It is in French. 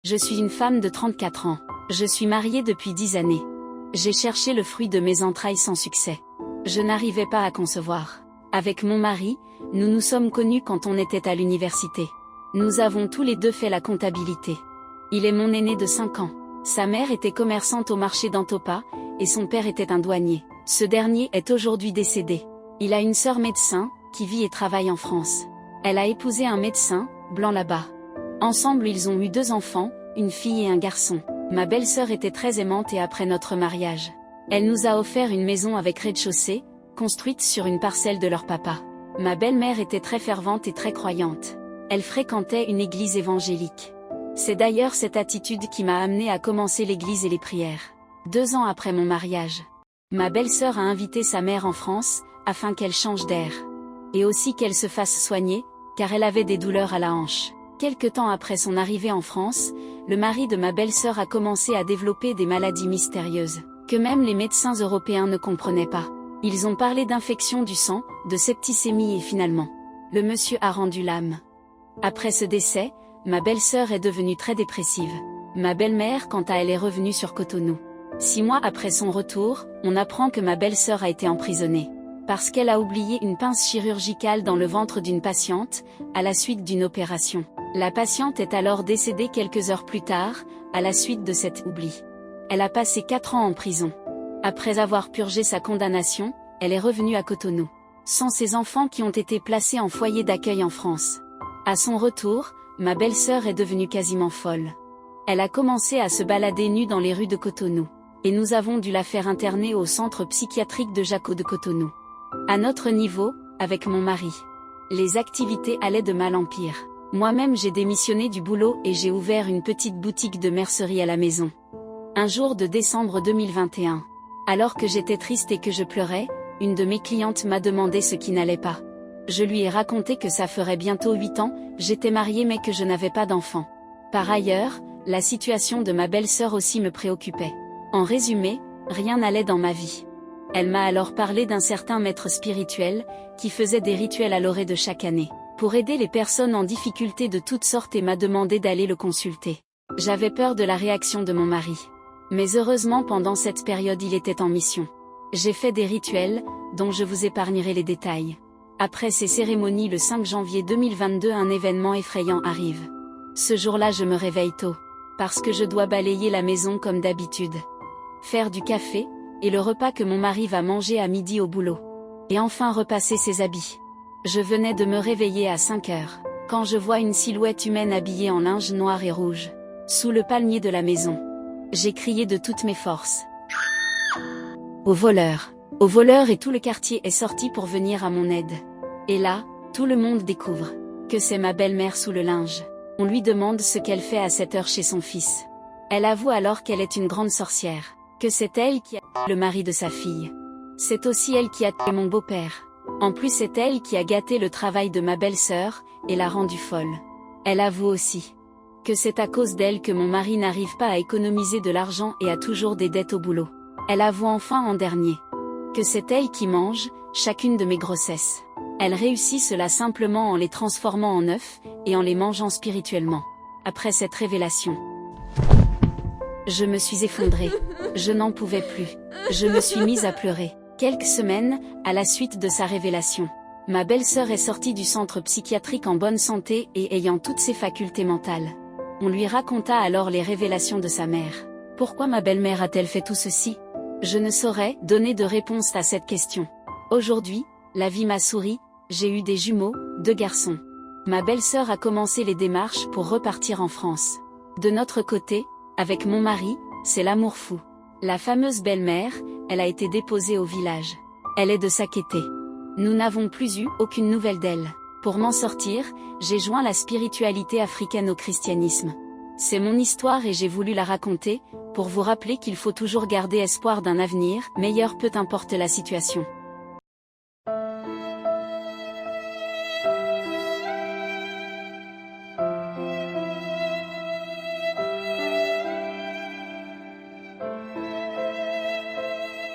Je suis une femme de 34 ans. Je suis mariée depuis 10 années. J'ai cherché le fruit de mes entrailles sans succès. Je n'arrivais pas à concevoir. Avec mon mari, nous nous sommes connus quand on était à l'université. Nous avons tous les deux fait la comptabilité. Il est mon aîné de 5 ans. Sa mère était commerçante au marché d'Antopa, et son père était un douanier. Ce dernier est aujourd'hui décédé. Il a une sœur médecin, qui vit et travaille en France. Elle a épousé un médecin, blanc là-bas. Ensemble ils ont eu 2 enfants, une fille et un garçon. Ma belle-sœur était très aimante et après notre mariage, elle nous a offert une maison avec rez-de-chaussée, construite sur une parcelle de leur papa. Ma belle-mère était très fervente et très croyante. Elle fréquentait une église évangélique. C'est d'ailleurs cette attitude qui m'a amenée à commencer l'église et les prières. 2 ans après mon mariage, ma belle-sœur a invité sa mère en France, afin qu'elle change d'air. Et aussi qu'elle se fasse soigner, car elle avait des douleurs à la hanche. Quelque temps après son arrivée en France, le mari de ma belle-sœur a commencé à développer des maladies mystérieuses, que même les médecins européens ne comprenaient pas. Ils ont parlé d'infection du sang, de septicémie et finalement, le monsieur a rendu l'âme. Après ce décès, ma belle-sœur est devenue très dépressive. Ma belle-mère quant à elle est revenue sur Cotonou. 6 mois après son retour, on apprend que ma belle-sœur a été emprisonnée. Parce qu'elle a oublié une pince chirurgicale dans le ventre d'une patiente, à la suite d'une opération. La patiente est alors décédée quelques heures plus tard, à la suite de cet oubli. Elle a passé 4 ans en prison. Après avoir purgé sa condamnation, elle est revenue à Cotonou. Sans ses enfants qui ont été placés en foyer d'accueil en France. À son retour, ma belle-sœur est devenue quasiment folle. Elle a commencé à se balader nue dans les rues de Cotonou. Et nous avons dû la faire interner au centre psychiatrique de Jaco de Cotonou. À notre niveau, avec mon mari, les activités allaient de mal en pire. Moi-même j'ai démissionné du boulot et j'ai ouvert une petite boutique de mercerie à la maison. Un jour de décembre 2021, alors que j'étais triste et que je pleurais, une de mes clientes m'a demandé ce qui n'allait pas. Je lui ai raconté que ça ferait bientôt 8 ans, j'étais mariée mais que je n'avais pas d'enfant. Par ailleurs, la situation de ma belle-sœur aussi me préoccupait. En résumé, rien n'allait dans ma vie. Elle m'a alors parlé d'un certain maître spirituel, qui faisait des rituels à l'orée de chaque année, pour aider les personnes en difficulté de toutes sortes et m'a demandé d'aller le consulter. J'avais peur de la réaction de mon mari. Mais heureusement pendant cette période il était en mission. J'ai fait des rituels, dont je vous épargnerai les détails. Après ces cérémonies le 5 janvier 2022 un événement effrayant arrive. Ce jour-là je me réveille tôt, parce que je dois balayer la maison comme d'habitude. Faire du café, et le repas que mon mari va manger à midi au boulot. Et enfin repasser ses habits. Je venais de me réveiller à 5 heures, quand je vois une silhouette humaine habillée en linge noir et rouge, sous le palmier de la maison. J'ai crié de toutes mes forces. Au voleur! Au voleur et tout le quartier est sorti pour venir à mon aide. Et là, tout le monde découvre que c'est ma belle-mère sous le linge. On lui demande ce qu'elle fait à cette heure chez son fils. Elle avoue alors qu'elle est une grande sorcière, que c'est elle qui a tué le mari de sa fille. C'est aussi elle qui a tué mon beau-père. En plus c'est elle qui a gâté le travail de ma belle-sœur, et l'a rendue folle. Elle avoue aussi que c'est à cause d'elle que mon mari n'arrive pas à économiser de l'argent et a toujours des dettes au boulot. Elle avoue enfin en dernier que c'est elle qui mange chacune de mes grossesses. Elle réussit cela simplement en les transformant en œufs, et en les mangeant spirituellement. Après cette révélation, je me suis effondrée. Je n'en pouvais plus. Je me suis mise à pleurer. Quelques semaines, à la suite de sa révélation, ma belle-sœur est sortie du centre psychiatrique en bonne santé et ayant toutes ses facultés mentales. On lui raconta alors les révélations de sa mère. Pourquoi ma belle-mère a-t-elle fait tout ceci? Je ne saurais donner de réponse à cette question. Aujourd'hui, la vie m'a souri, j'ai eu des jumeaux, 2 garçons. Ma belle-sœur a commencé les démarches pour repartir en France. De notre côté, avec mon mari, c'est l'amour fou. La fameuse belle-mère, elle a été déposée au village. Elle est de Sakété. Nous n'avons plus eu aucune nouvelle d'elle. Pour m'en sortir, j'ai joint la spiritualité africaine au christianisme. C'est mon histoire et j'ai voulu la raconter, pour vous rappeler qu'il faut toujours garder espoir d'un avenir meilleur peu importe la situation.